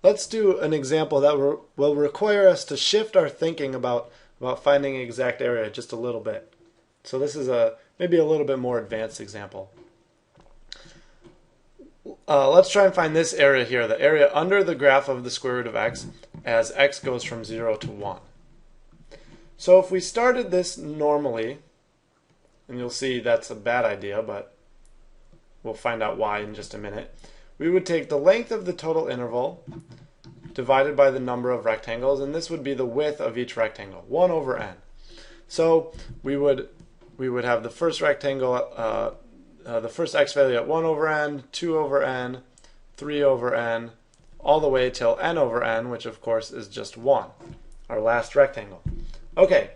Let's do an example that will require us to shift our thinking about finding an exact area just a little bit. So this is maybe a little bit more advanced example. Let's try and find this area here, the area under the graph of the square root of x as x goes from 0 to 1. So if we started this normally, and you'll see that's a bad idea, but we'll find out why in just a minute, we would take the length of the total interval divided by the number of rectangles, and this would be the width of each rectangle, 1 over n. So we would have the first rectangle, the first x value at 1 over n, 2 over n, 3 over n, all the way till n over n, which of course is just 1, our last rectangle. Okay,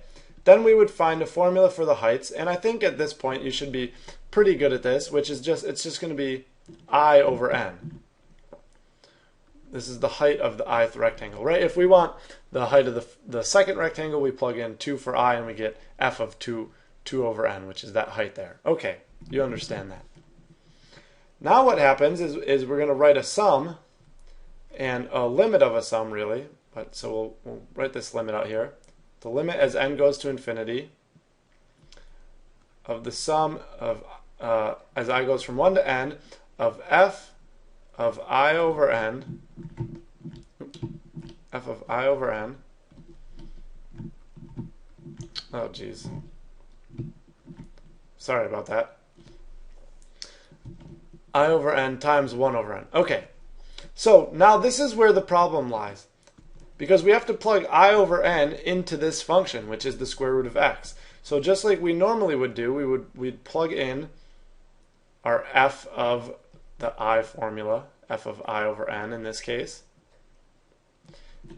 then we would find a formula for the heights, and I think at this point you should be pretty good at this, which is it's just going to be I over n. This is the height of the ith rectangle, right? If we want the height of the second rectangle, we plug in 2 for I and we get f of 2 over n, which is that height there. Okay, you understand that. Now what happens is we're going to write a sum and a limit of a sum, really. But so we'll write this limit out here. The limit as n goes to infinity of the sum of as I goes from 1 to n of f of I over n, f of I over n, oh geez, sorry about that, I over n times 1 over n. Okay, so now this is where the problem lies, because we have to plug I over n into this function, which is the square root of x. So just like we normally would do, we'd plug in our f of the I formula, f of I over n in this case,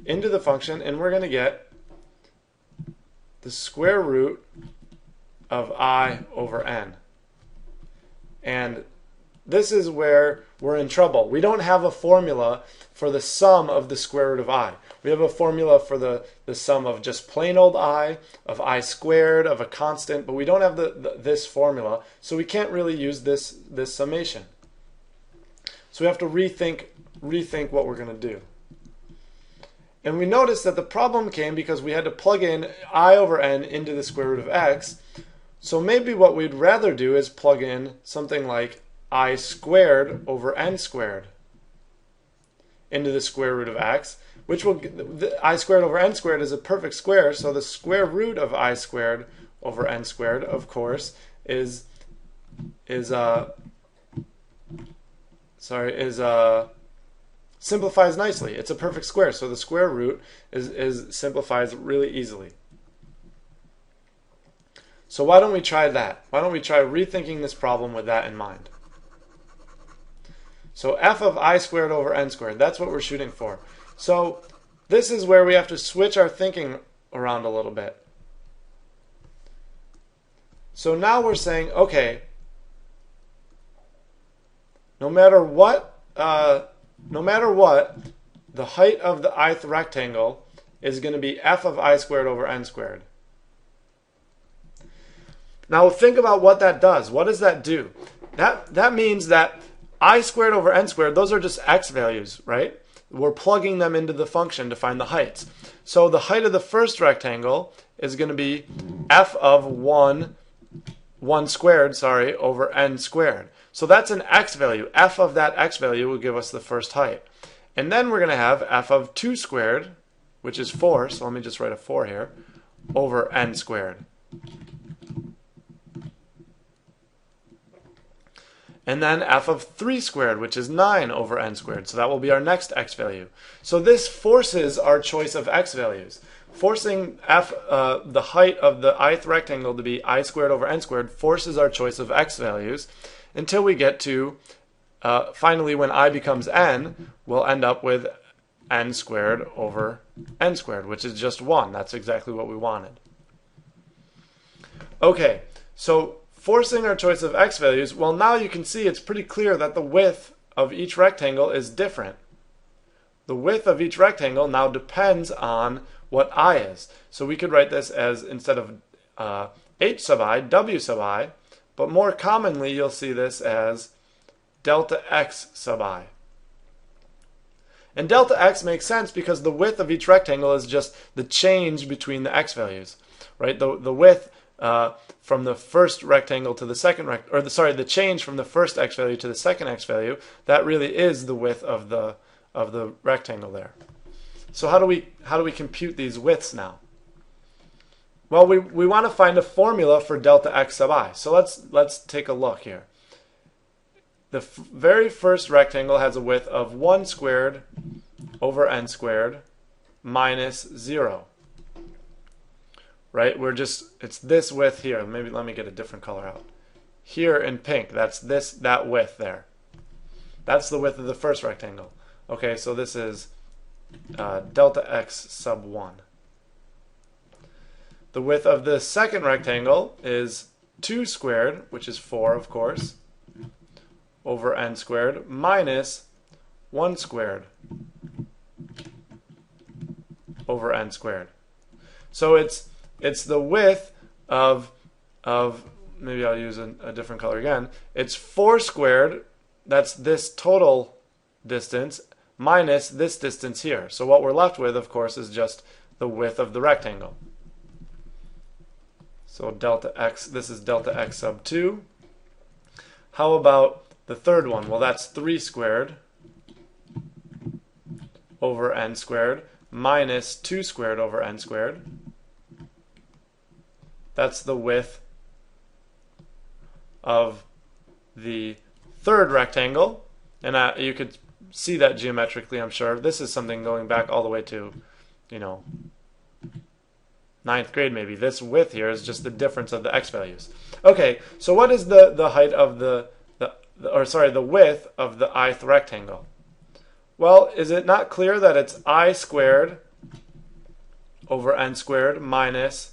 into the function, and we're going to get the square root of I over n. And this is where we're in trouble. We don't have a formula for the sum of the square root of I. We have a formula for the sum of just plain old I, of I squared, of a constant, but we don't have this formula, so we can't really use this summation. So we have to rethink what we're going to do. And we noticed that the problem came because we had to plug in I over n into the square root of x. So maybe what we'd rather do is plug in something like I squared over n squared into the square root of x, which will, I squared over n squared is a perfect square, so the square root of I squared over n squared, of course, simplifies nicely. It's a perfect square, so the square root simplifies really easily. So why don't we try that? Why don't we try rethinking this problem with that in mind? So f of I squared over n squared, that's what we're shooting for. So this is where we have to switch our thinking around a little bit. So now we're saying, okay, no matter what, the height of the ith rectangle is going to be f of I squared over n squared. Now think about what that does. What does that do? That means that I squared over n squared, those are just x values, right? We're plugging them into the function to find the heights. So the height of the first rectangle is going to be f of 1 squared, over n squared. So that's an x value. F of that x value will give us the first height. And then we're going to have f of 2 squared, which is 4, so let me just write a 4 here, over n squared. And then f of 3 squared, which is 9 over n squared. So that will be our next x value. So this forces our choice of x values. Forcing the height of the ith rectangle to be I squared over n squared forces our choice of x values until we get to, finally when I becomes n, we'll end up with n squared over n squared, which is just 1. That's exactly what we wanted. Okay, so forcing our choice of x values, well now you can see it's pretty clear that the width of each rectangle is different. The width of each rectangle now depends on what I is. So we could write this as, instead of h sub I, w sub I, but more commonly you'll see this as delta x sub I. And delta x makes sense because the width of each rectangle is just the change between the x values, right? The width from the first rectangle to the second the change from the first x value to the second x value, that really is the width of the rectangle there. So how do we compute these widths now? Well, we want to find a formula for delta x sub I. So let's take a look here. The very first rectangle has a width of 1 squared over n squared minus 0. Right? It's this width here. Maybe let me get a different color out. Here in pink, that's that width there. That's the width of the first rectangle. Okay, so this is delta x sub 1. The width of the second rectangle is 2 squared, which is 4, of course, over n squared minus 1 squared over n squared. So it's the width of maybe I'll use a different color again. It's 4 squared, that's this total distance, minus this distance here. So what we're left with, of course, is just the width of the rectangle. So delta x, this is delta x sub 2. How about the third one? Well, that's 3 squared over n squared minus 2 squared over n squared. That's the width of the third rectangle. And you could see that geometrically, I'm sure. This is something going back all the way to, 9th grade maybe. This width here is just the difference of the x values. Okay, so what is the height of the width of the ith rectangle? Well, is it not clear that it's I squared over n squared minus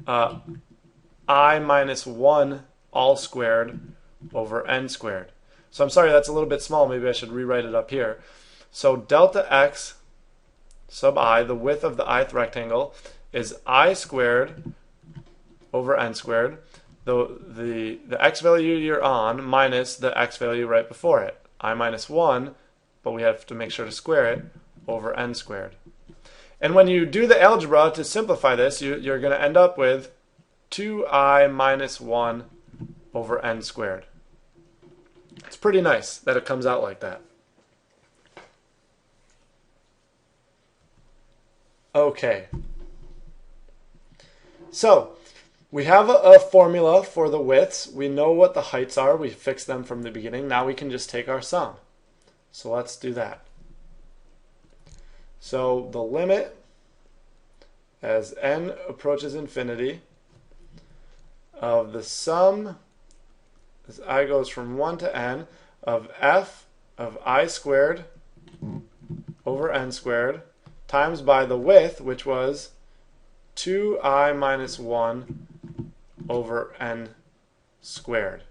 I minus 1 all squared over n squared? So I'm sorry, that's a little bit small. Maybe I should rewrite it up here. So delta x sub I, the width of the ith rectangle, is I squared over n squared, the x value you're on minus the x value right before it, I minus 1, but we have to make sure to square it, over n squared. And when you do the algebra to simplify this, you're going to end up with 2i minus 1 over n squared. It's pretty nice that it comes out like that. Okay. So, we have a formula for the widths. We know what the heights are. We fixed them from the beginning. Now we can just take our sum. So let's do that. So the limit as n approaches infinity of the sum as I goes from 1 to n of f of I squared over n squared times by the width, which was 2i minus 1 over n squared.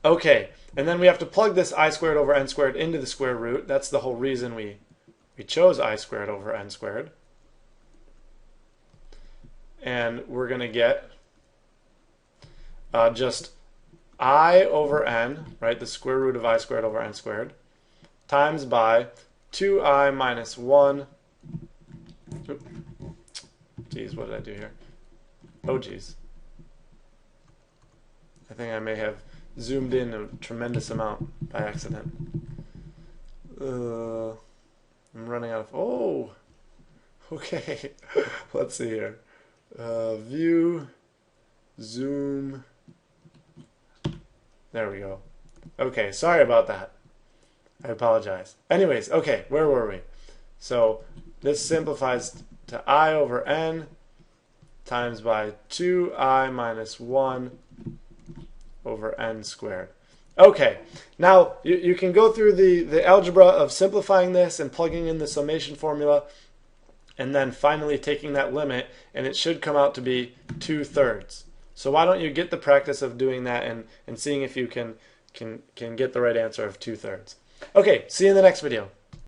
Okay, and then we have to plug this I squared over n squared into the square root. That's the whole reason we chose I squared over n squared. And we're going to get just I over n, right, the square root of I squared over n squared, times by 2i minus 1. Geez, what did I do here? Oh, geez. I think I may have zoomed in a tremendous amount by accident. I'm running out of... Oh! Okay. Let's see here. View, zoom. There we go. Okay, sorry about that. I apologize. Anyways, okay, where were we? So this simplifies to I over n times by 2i minus 1 over n squared. Okay, now you can go through the algebra of simplifying this and plugging in the summation formula and then finally taking that limit, and it should come out to be 2/3. So why don't you get the practice of doing that and seeing if you can get the right answer of 2/3. Okay, see you in the next video.